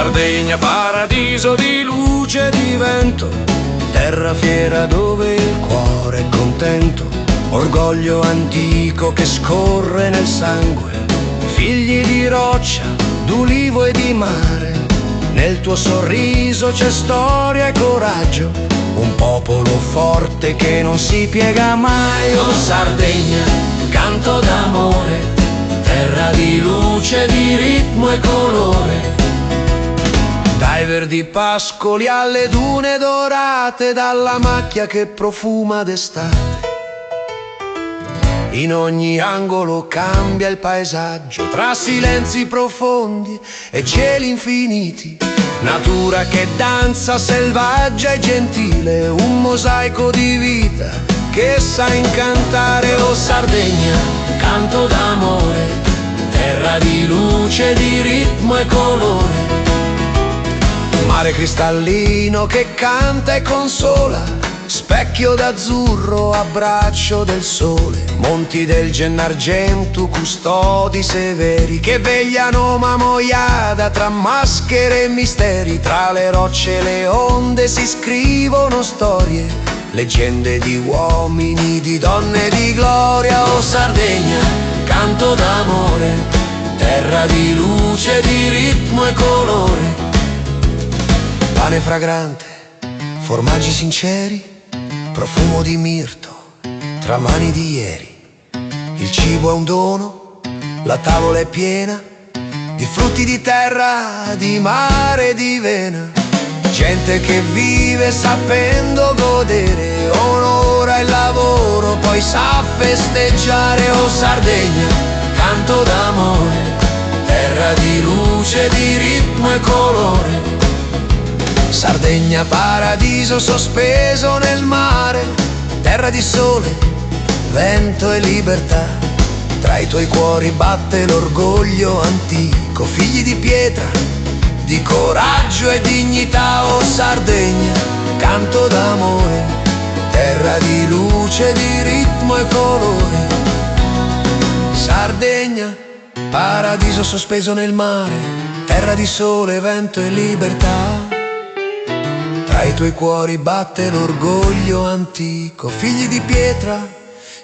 Sardegna, paradiso di luce e di vento, terra fiera dove il cuore è contento, orgoglio antico che scorre nel sangue, figli di roccia, d'ulivo e di mare. Nel tuo sorriso c'è storia e coraggio, un popolo forte che non si piega mai. Oh Sardegna, canto d'amore, terra di luce, di ritmo e colore. Dai verdi pascoli alle dune dorate, dalla macchia che profuma d'estate. In ogni angolo cambia il paesaggio, tra silenzi profondi e cieli infiniti. Natura che danza selvaggia e gentile, un mosaico di vita che sa incantare. Oh Sardegna, canto d'amore, terra di luce, di ritmo e colore. Mare cristallino che canta e consola, specchio d'azzurro, abbraccio del sole. Monti del Gennargentu, custodi severi che vegliano Mamoiada tra maschere e misteri. Tra le rocce e le onde si scrivono storie, leggende di uomini, di donne, di gloria. Oh Sardegna, canto d'amore, terra di luce, di ritmo e colore. Pane fragrante, formaggi sinceri, profumo di mirto tra mani di ieri. Il cibo è un dono, la tavola è piena di frutti di terra, di mare e di vena. Gente che vive sapendo godere, onora il lavoro, poi sa festeggiare. Oh Sardegna, canto d'amore, terra di luce, di ritmo e colore. Sardegna, paradiso sospeso nel mare, terra di sole, vento e libertà. Tra i tuoi cuori batte l'orgoglio antico, figli di pietra, di coraggio e dignità. Oh Sardegna, canto d'amore, terra di luce, di ritmo e colore. Sardegna, paradiso sospeso nel mare, terra di sole, vento e libertà. Tra i tuoi cuori batte l'orgoglio antico, figli di pietra,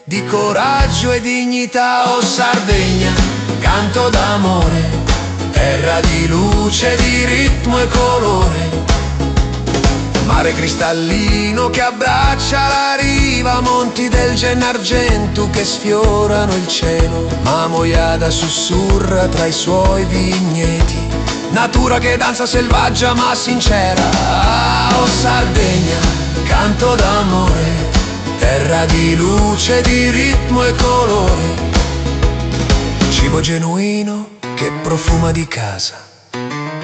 di coraggio e dignità. Oh Sardegna, canto d'amore, terra di luce, di ritmo e colore. Mare cristallino che abbraccia la riva, monti del Gennargentu che sfiorano il cielo. Mamoiada sussurra tra i suoi vigneti, natura che danza selvaggia ma sincera. Oh Sardegna, canto d'amore, terra di luce, di ritmo e colore. Cibo genuino che profuma di casa,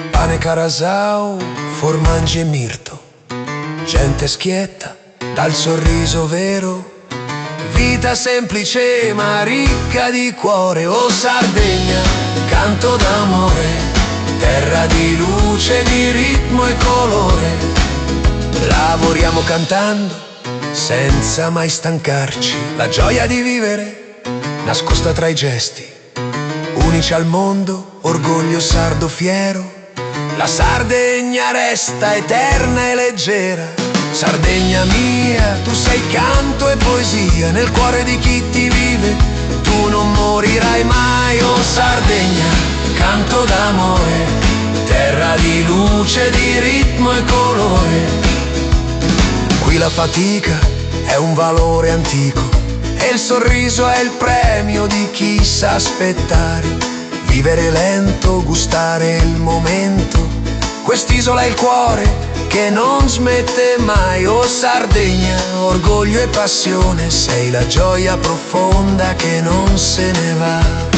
pane carasau, formaggi e mirto. Gente schietta dal sorriso vero, vita semplice ma ricca di cuore. Oh Sardegna, canto d'amore, terra di luce, di ritmo e colore. Lavoriamo cantando senza mai stancarci, la gioia di vivere nascosta tra i gesti. Unici al mondo, orgoglio sardo fiero, la Sardegna resta eterna e leggera. Sardegna mia, tu sei canto e poesia nel cuore di chi ti vive, tu non morirai mai. Oh Sardegna, canto d'amore, terra di luce, di ritmo e colore. Qui la fatica è un valore antico e il sorriso è il premio di chi sa aspettare. Vivere lento, gustare il momento, quest'isola è il cuore che non smette mai. Oh Sardegna, orgoglio e passione, sei la gioia profonda che non se ne va.